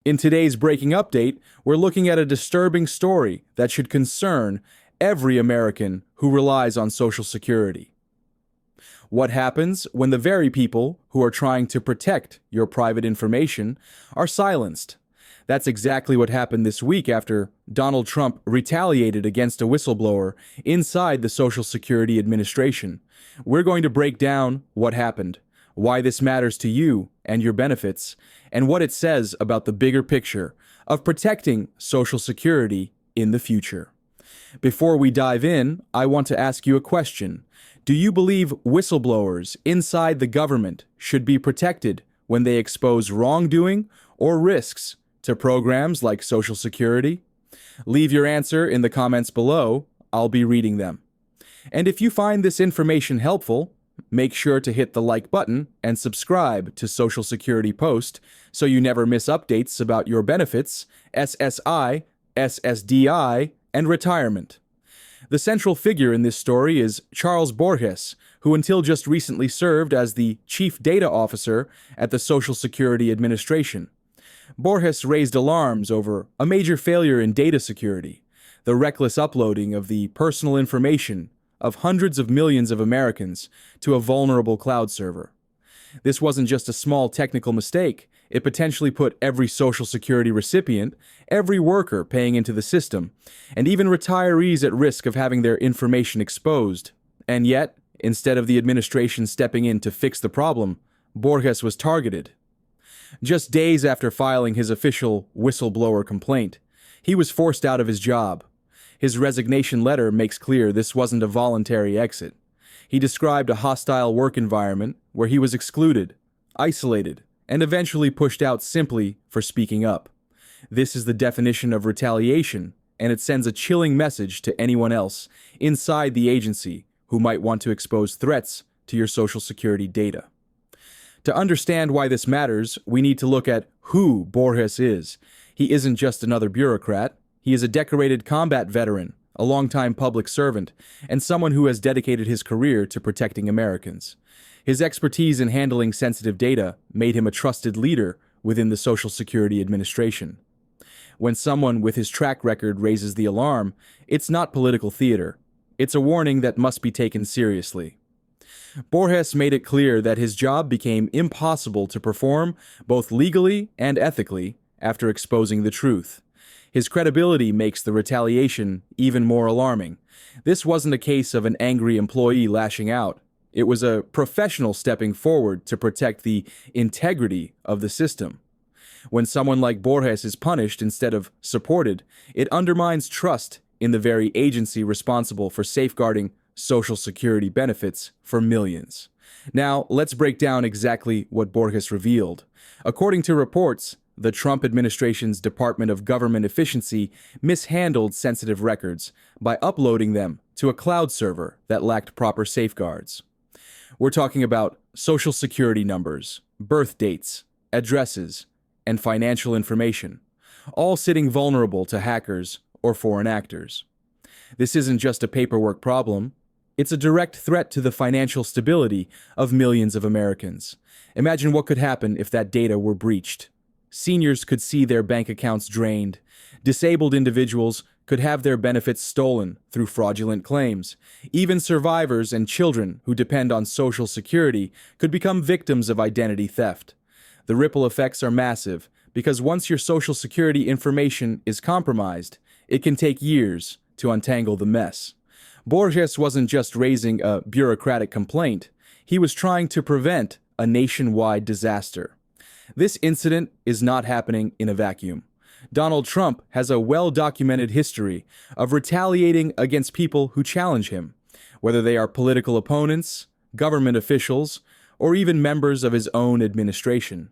In today's breaking update, we're looking at a disturbing story that should concern every American who relies on Social Security. What happens when the very people who are trying to protect your private information are silenced? That's exactly what happened this week after Donald Trump retaliated against a whistleblower inside the Social Security Administration. We're going to break down what happened, why this matters to you and your benefits, and what it says about the bigger picture of protecting Social Security in the future. Before we dive in, I want to ask you a question. Do you believe whistleblowers inside the government should be protected when they expose wrongdoing or risks to programs like Social Security? Leave your answer in the comments below. I'll be reading them. And if you find this information helpful, make sure to hit the like button and subscribe to Social Security Post so you never miss updates about your benefits, SSI, SSDI, and retirement. The central figure in this story is Charles Borges, who until just recently served as the Chief Data Officer at the Social Security Administration. Borges raised alarms over a major failure in data security, the reckless uploading of the personal information of hundreds of millions of Americans to a vulnerable cloud server. This wasn't just a small technical mistake. It potentially put every Social Security recipient, every worker paying into the system, and even retirees at risk of having their information exposed. And yet, instead of the administration stepping in to fix the problem, Borges was targeted. Just days after filing his official whistleblower complaint, he was forced out of his job. His resignation letter makes clear this wasn't a voluntary exit. He described a hostile work environment where he was excluded, isolated, and eventually pushed out simply for speaking up. This is the definition of retaliation, and it sends a chilling message to anyone else inside the agency who might want to expose threats to your Social Security data. To understand why this matters, we need to look at who Borges is. He isn't just another bureaucrat. He is a decorated combat veteran, a longtime public servant, and someone who has dedicated his career to protecting Americans. His expertise in handling sensitive data made him a trusted leader within the Social Security Administration. When someone with his track record raises the alarm, it's not political theater. It's a warning that must be taken seriously. Borges made it clear that his job became impossible to perform both legally and ethically after exposing the truth. His credibility makes the retaliation even more alarming. This wasn't a case of an angry employee lashing out. It was a professional stepping forward to protect the integrity of the system. When someone like Borges is punished instead of supported, it undermines trust in the very agency responsible for safeguarding Social Security benefits for millions. Now, let's break down exactly what Borges revealed. According to reports, the Trump administration's Department of Government Efficiency mishandled sensitive records by uploading them to a cloud server that lacked proper safeguards. We're talking about Social Security numbers, birth dates, addresses, and financial information, all sitting vulnerable to hackers or foreign actors. This isn't just a paperwork problem. It's a direct threat to the financial stability of millions of Americans. Imagine what could happen if that data were breached. Seniors could see their bank accounts drained. Disabled individuals could have their benefits stolen through fraudulent claims. Even survivors and children who depend on Social Security could become victims of identity theft. The ripple effects are massive because once your Social Security information is compromised, it can take years to untangle the mess. Borges wasn't just raising a bureaucratic complaint. He was trying to prevent a nationwide disaster. This incident is not happening in a vacuum. Donald Trump has a well-documented history of retaliating against people who challenge him, whether they are political opponents, government officials, or even members of his own administration.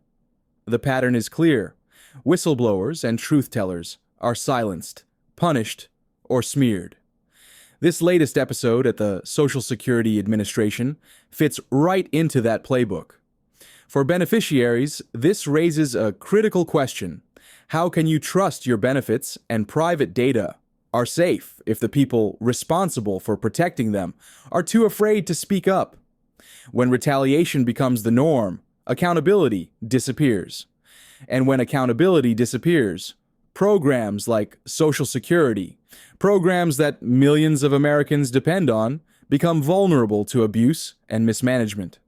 The pattern is clear. Whistleblowers and truth-tellers are silenced, punished, or smeared. This latest episode at the Social Security Administration fits right into that playbook. For beneficiaries, this raises a critical question. How can you trust your benefits and private data are safe if the people responsible for protecting them are too afraid to speak up? When retaliation becomes the norm, accountability disappears. and when accountability disappears. Programs like Social Security, programs that millions of Americans depend on, become vulnerable to abuse and mismanagement.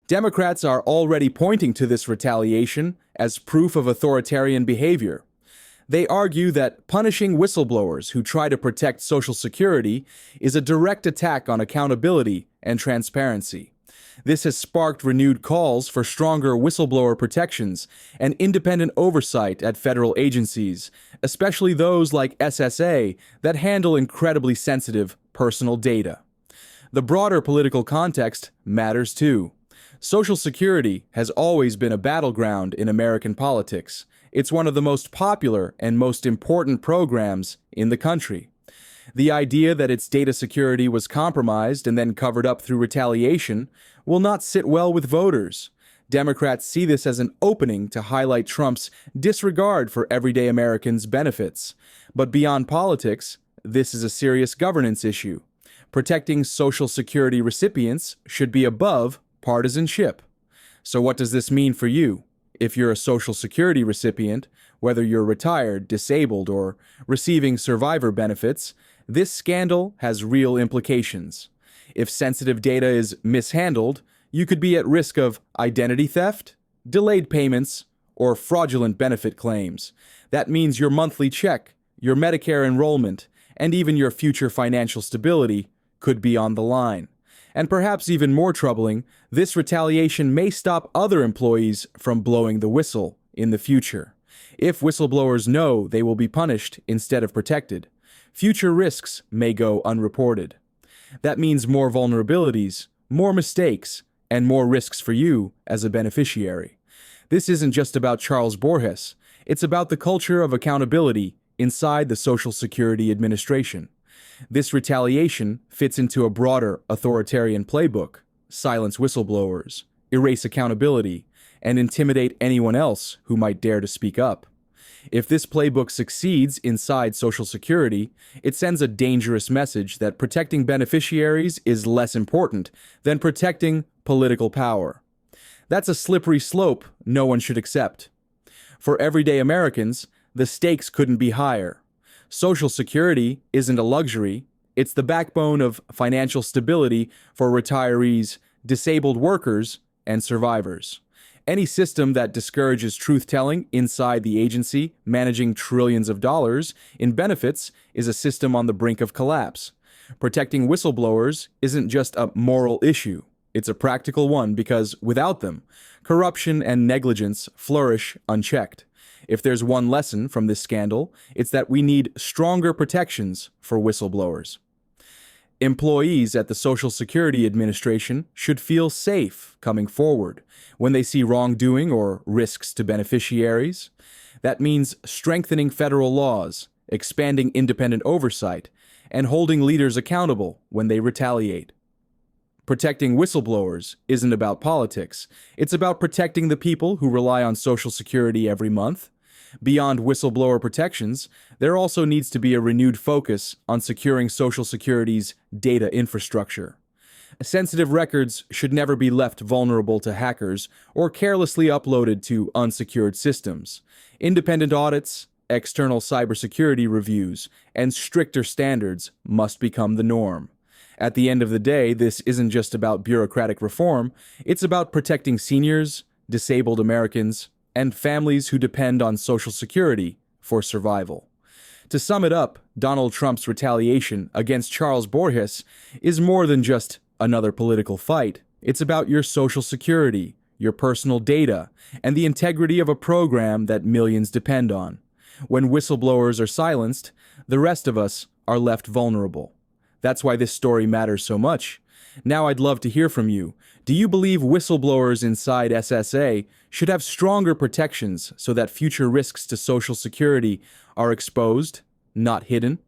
Democrats are already pointing to this retaliation as proof of authoritarian behavior. They argue that punishing whistleblowers who try to protect Social Security is a direct attack on accountability and transparency. This has sparked renewed calls for stronger whistleblower protections and independent oversight at federal agencies, especially those like SSA that handle incredibly sensitive personal data. The broader political context matters too. Social Security has always been a battleground in American politics. It's one of the most popular and most important programs in the country. The idea that its data security was compromised and then covered up through retaliation will not sit well with voters. Democrats see this as an opening to highlight Trump's disregard for everyday Americans' benefits. But beyond politics, this is a serious governance issue. Protecting Social Security recipients should be above partisanship. So what does this mean for you? If you're a Social Security recipient, whether you're retired, disabled, or receiving survivor benefits, this scandal has real implications. If sensitive data is mishandled, you could be at risk of identity theft, delayed payments, or fraudulent benefit claims. That means your monthly check, your Medicare enrollment, and even your future financial stability could be on the line. And perhaps even more troubling, this retaliation may stop other employees from blowing the whistle in the future. If whistleblowers know they will be punished instead of protected, future risks may go unreported. That means more vulnerabilities, more mistakes, and more risks for you as a beneficiary. This isn't just about Charles Borges. It's about the culture of accountability inside the Social Security Administration. This retaliation fits into a broader authoritarian playbook: silence whistleblowers, erase accountability, and intimidate anyone else who might dare to speak up. If this playbook succeeds inside Social Security, it sends a dangerous message that protecting beneficiaries is less important than protecting political power. That's a slippery slope no one should accept. For everyday Americans, the stakes couldn't be higher. Social Security isn't a luxury, it's the backbone of financial stability for retirees, disabled workers, and survivors. Any system that discourages truth-telling inside the agency managing trillions of dollars in benefits is a system on the brink of collapse. Protecting whistleblowers isn't just a moral issue, it's a practical one because without them, corruption and negligence flourish unchecked. If there's one lesson from this scandal, it's that we need stronger protections for whistleblowers. Employees at the Social Security Administration should feel safe coming forward when they see wrongdoing or risks to beneficiaries. That means strengthening federal laws, expanding independent oversight, and holding leaders accountable when they retaliate. Protecting whistleblowers isn't about politics. It's about protecting the people who rely on Social Security every month. Beyond whistleblower protections, there also needs to be a renewed focus on securing Social Security's data infrastructure. Sensitive records should never be left vulnerable to hackers or carelessly uploaded to unsecured systems. Independent audits, external cybersecurity reviews, and stricter standards must become the norm. At the end of the day, this isn't just about bureaucratic reform, it's about protecting seniors, disabled Americans, and families who depend on Social Security for survival. To sum it up, Donald Trump's retaliation against Charles Borges is more than just another political fight. It's about your Social Security, your personal data, and the integrity of a program that millions depend on. When whistleblowers are silenced, the rest of us are left vulnerable. That's why this story matters so much. Now I'd love to hear from you. Do you believe whistleblowers inside SSA should have stronger protections so that future risks to Social Security are exposed, not hidden?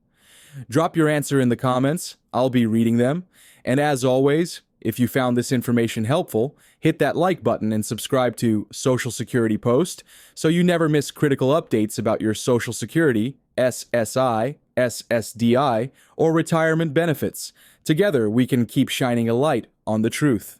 Drop your answer in the comments. I'll be reading them. And as always, if you found this information helpful, hit that like button and subscribe to Social Security Post so you never miss critical updates about your Social Security, SSI, SSDI, or retirement benefits. Together, we can keep shining a light on the truth.